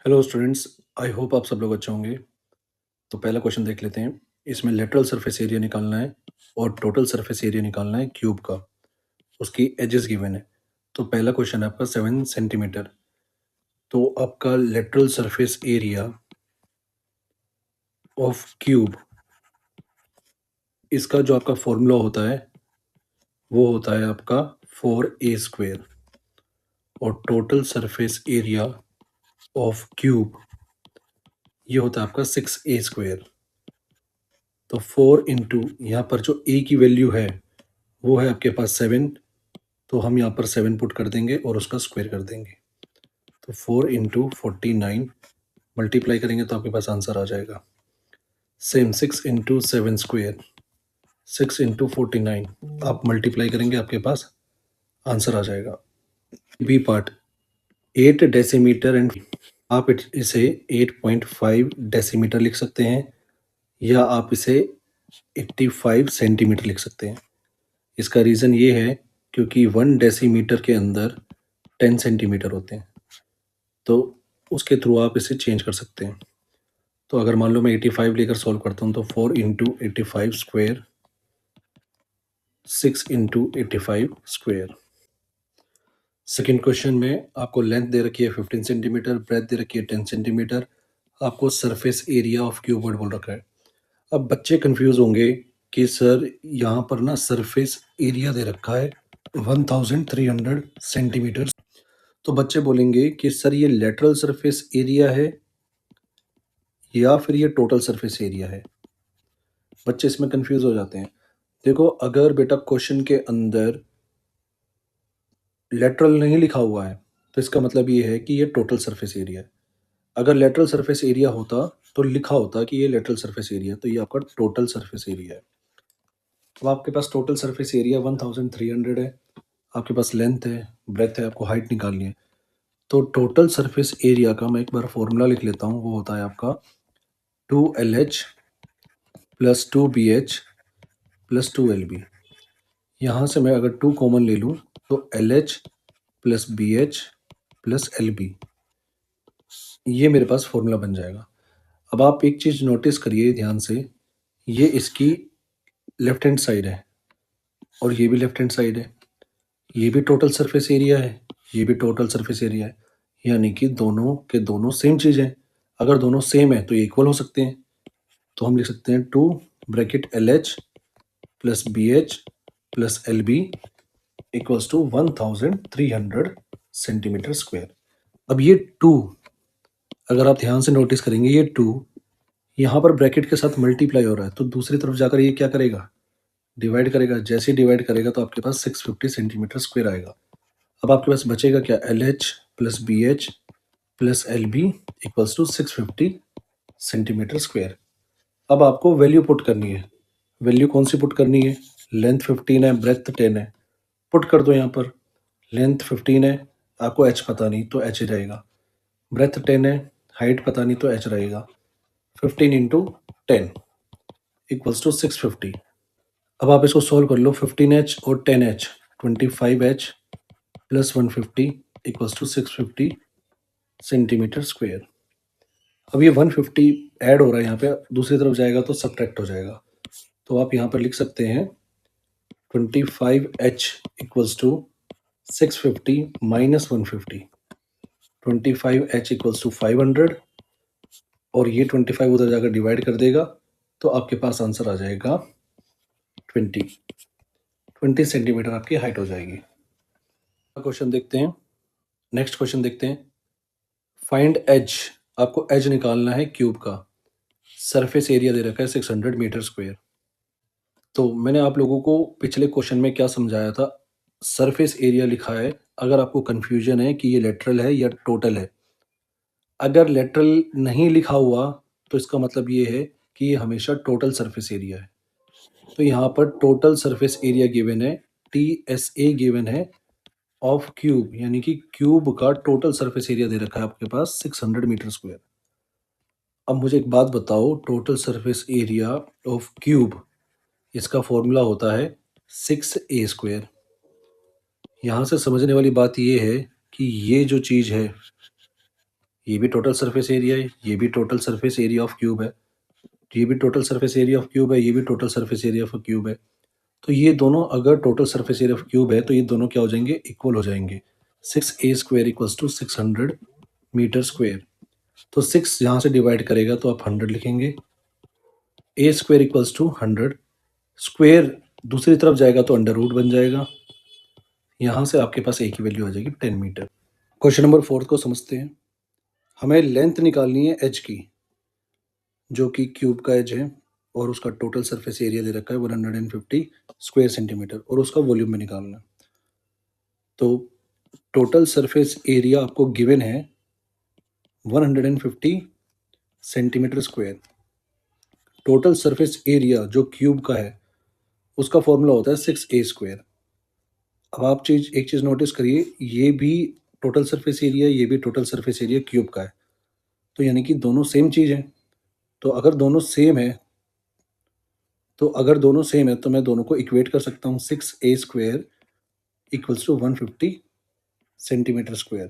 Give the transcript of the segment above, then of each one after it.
Hello students, I hope आप सब लोग अच्छे होंगे। तो पहला क्वेश्चन देख लेते हैं। इसमें लेटरल सरफेस एरिया निकालना है और टोटल सरफेस एरिया निकालना है क्यूब का। उसकी एजेस गिवन है। तो पहला क्वेश्चन है आपका 7 सेंटीमीटर। तो आपका lateral surface area of cube, इसका जो आपका फॉर्मूला होता है वो होता है आपका 4a² और total surface area of cube ये होता है आपका 6a²। तो 4 इंटू यहाँ पर जो a की वैल्यू है वो है आपके पास 7, तो हम यहाँ पर 7 पुट कर देंगे और उसका स्क्वायर कर देंगे। तो 4 इंटू 49 मल्टीप्लाई करेंगे तो आपके पास आंसर आ जाएगा। सेम 6 इंटू 7², 6 इंटू 49 आप मल्टीप्लाई करेंगे आपके पास आंसर आ जाएगा। बी पार्ट 8 डेसीमीटर एंड आप इसे 8.5 डेसीमीटर लिख सकते हैं या आप इसे 85 सेंटीमीटर लिख सकते हैं। इसका रीज़न ये है क्योंकि 1 डेसीमीटर के अंदर 10 सेंटीमीटर होते हैं, तो उसके थ्रू आप इसे चेंज कर सकते हैं। तो अगर मान लो मैं 85 लेकर सॉल्व करता हूँ तो 4 इंटू 85², 6 इंटू 85²। सेकेंड क्वेश्चन में आपको लेंथ दे रखी है 15 सेंटीमीटर, ब्रेथ दे रखी है 10 सेंटीमीटर, आपको सरफेस एरिया ऑफ क्यूबॉइड बोल रखा है। अब बच्चे कंफ्यूज होंगे कि सर यहाँ पर ना सरफेस एरिया दे रखा है 1300 सेंटीमीटर। तो बच्चे बोलेंगे कि सर ये लेटरल सरफेस एरिया है या फिर ये टोटल सरफेस एरिया है। बच्चे इसमें कंफ्यूज हो जाते हैं। देखो, अगर बेटा क्वेश्चन के अंदर लेटरल नहीं लिखा हुआ है तो इसका मतलब ये है कि ये टोटल सरफेस एरिया है। अगर लेटरल सरफेस एरिया होता तो लिखा होता कि ये लेटरल सरफेस एरिया, तो ये आपका टोटल सरफेस एरिया है। तो आपके पास टोटल सरफेस एरिया 1300 है, आपके पास लेंथ है, ब्रेथ है, आपको हाइट निकालनी है। तो टोटल सरफेस एरिया का मैं एक बार फॉर्मूला लिख लेता हूँ, वो होता है आपका 2LH plus 2BH plus 2LB। यहाँ से मैं अगर 2 कॉमन ले लूँ तो LH plus BH plus LB, ये मेरे पास फॉर्मूला बन जाएगा। अब आप एक चीज़ नोटिस करिए ध्यान से, ये इसकी लेफ्ट हैंड साइड है और ये भी लेफ्ट हैंड साइड है। ये भी टोटल सरफेस एरिया है, ये भी टोटल सरफेस एरिया है, यानी कि दोनों के दोनों सेम चीज़ है। अगर दोनों सेम है तो ये इक्वल हो सकते हैं। तो हम लिख सकते हैं 2 bracket LH plus BH plus LB equals to 1300 centimetre square. अब ये 2, अगर आप ध्यान से नोटिस करेंगे, ये 2 यहाँ पर ब्रैकेट के साथ मल्टीप्लाई हो रहा है, तो दूसरी तरफ जाकर ये क्या करेगा, डिवाइड करेगा। जैसे ही डिवाइड करेगा तो आपके पास 650 सेंटीमीटर स्क्वायर आएगा। अब आपके पास बचेगा क्या, LH plus BH plus LB equals to 650 centimetre square. अब आपको वैल्यू पुट करनी है। वैल्यू कौन सी पुट करनी है, लेंथ 15 है, ब्रेथ 10 है, पुट कर दो यहाँ पर। लेंथ 15 है, आपको h पता नहीं तो h रहेगा। ब्रेथ 10 है, हाइट पता नहीं तो h रहेगा। 15 इंटू 10 इक्वल्स टू 650। अब आप इसको सॉल्व कर लो, 15h और 10h 25h plus 150 equals to 650 centimetre square. अब ये 150 ऐड हो रहा है यहाँ पे, दूसरी तरफ जाएगा तो सब्ट्रैक्ट हो जाएगा। तो आप यहाँ पर लिख सकते हैं 25h equals to 650 minus 150। 25h equals to 500 और ये 25 उधर जाकर डिवाइड कर देगा तो आपके पास आंसर आ जाएगा 20 सेंटीमीटर आपकी हाइट हो जाएगी। क्वेश्चन देखते हैं, नेक्स्ट क्वेश्चन देखते हैं। फाइंड एज, आपको एज निकालना है क्यूब का। सरफेस एरिया दे रखा है 600 मीटर स्क्वायर। तो मैंने आप लोगों को पिछले क्वेश्चन में क्या समझाया था, सरफेस एरिया लिखा है। अगर आपको कंफ्यूजन है कि ये लेटरल है या टोटल है, अगर लेटरल नहीं लिखा हुआ तो इसका मतलब ये है कि ये हमेशा टोटल सरफेस एरिया है। तो यहाँ पर टोटल सरफेस एरिया गिवन है, TSA गिवन है ऑफ क्यूब, यानी कि क्यूब का टोटल सरफेस एरिया दे रखा है आपके पास 600 मीटर स्क्वायर। अब मुझे एक बात बताओ, total surface area of cube, इसका फॉर्मूला होता है 6a²। यहाँ से समझने वाली बात ये है कि ये जो चीज़ है ये भी टोटल सरफेस एरिया है, ये भी total surface area of cube है, ये भी total surface area of cube है, ये भी total surface area of cube है। तो ये दोनों अगर total surface area of cube है तो ये दोनों क्या हो जाएंगे, इक्वल हो जाएंगे। 6a² equals to 600 metre square. तो 6 यहाँ से डिवाइड करेगा तो आप 100 लिखेंगे। a² इक्वल्स टू 100, स्क्वेयर दूसरी तरफ जाएगा तो अंडर रूट बन जाएगा। यहाँ से आपके पास a की वैल्यू आ जाएगी 10 मीटर। क्वेश्चन नंबर 4 को समझते हैं। हमें लेंथ निकालनी है एज की, जो कि क्यूब का एज है, और उसका टोटल सरफेस एरिया दे रखा है 150 स्क्वायर सेंटीमीटर, और उसका वॉल्यूम में निकालना है। तो टोटल सरफेस एरिया आपको गिवन है 150 centimetre square. Total surface area जो क्यूब का है उसका फॉर्मूला होता है 6a²। अब आप एक चीज़ नोटिस करिए, ये भी टोटल सरफेस एरिया, ये भी टोटल सरफेस एरिया क्यूब का है, तो यानी कि दोनों सेम चीज़ है। तो अगर दोनों सेम है तो मैं दोनों को इक्वेट कर सकता हूँ। 6a² equals to 150 centimetre square.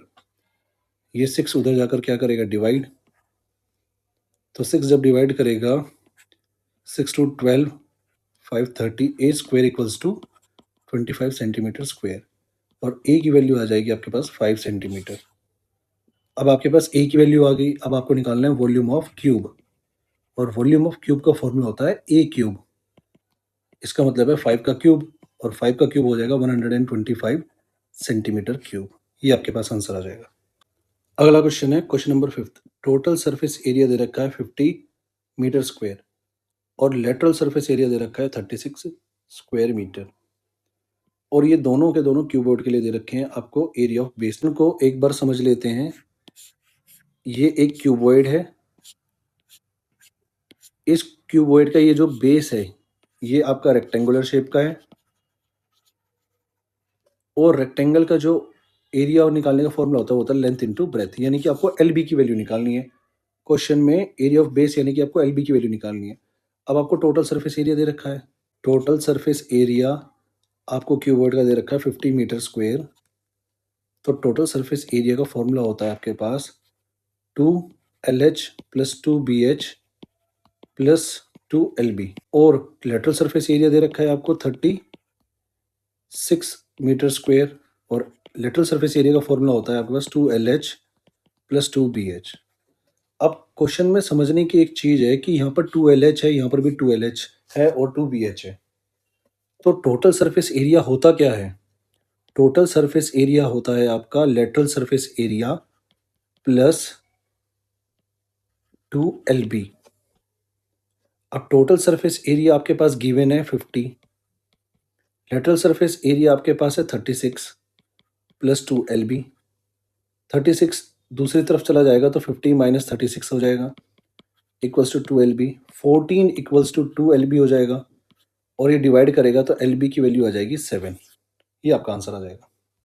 ये 6 उधर जाकर क्या करेगा, डिवाइड। तो 6 जब डिवाइड करेगा, 6 to 12, 530, a² equals to 25 centimetre square, और a की वैल्यू आ जाएगी आपके पास 5 सेंटीमीटर। अब आपके पास a की वैल्यू आ गई। अब आपको निकालना है वॉल्यूम ऑफ क्यूब, और वॉल्यूम ऑफ क्यूब का फॉर्मूला होता है a³। इसका मतलब है 5 का क्यूब, और 5 का क्यूब हो जाएगा 125 सेंटीमीटर क्यूब। ये आपके पास आंसर आ जाएगा। अगला क्वेश्चन है question number 5। Total surface area दे रखा है 50 मीटर स्क्वायर, और लेटरल सरफेस एरिया दे रखा है 36 स्क्वायर मीटर, और ये दोनों के दोनों क्यूबॉइड के लिए दे रखे हैं आपको एरिया ऑफ बेसन को। एक बार समझ लेते हैं। ये एक क्यूबॉइड है, इस क्यूबॉइड का ये जो बेस है ये आपका रेक्टेंगुलर शेप का है, और रेक्टेंगल का जो एरिया निकालने का फॉर्मूला होता है वो होता है लेंथ इनटू ब्रेथ, यानी कि आपको एलबी की वैल्यू निकालनी है। क्वेश्चन में एरिया ऑफ बेस यानी कि आपको एलबी की वैल्यू निकालनी है। अब आपको टोटल सरफेस एरिया दे रखा है। टोटल सरफेस एरिया आपको क्यूबॉइड का दे रखा है 50 मीटर स्क्वायर। तो टोटल सरफेस एरिया का फॉर्मूला होता है आपके पास 2LH plus 2BH plus 2LB, और लेटरल सरफेस एरिया दे रखा है आपको 36 मीटर स्क्वायर, और लेटरल सरफेस एरिया का फॉर्मूला होता है आपके पास 2LH प्लस 2BH। अब क्वेश्चन में समझने की एक चीज़ है कि यहाँ पर 2LH है, यहाँ पर भी 2LH है, और 2BH है। तो टोटल सरफेस एरिया होता क्या है? टोटल सरफेस एरिया होता है आपका lateral surface area plus 2LB। अब टोटल सरफेस एरिया आपके पास गिवन है 50, लेटरल सरफेस एरिया आपके पास है 36 प्लस 2LB। 36 दूसरी तरफ चला जाएगा तो 50 माइनस 36 हो जाएगा, equals to 2LB। 14 equals to 2LB हो जाएगा, और ये डिवाइड करेगा तो LB की वैल्यू आ जाएगी 7। ये आपका आंसर आ जाएगा।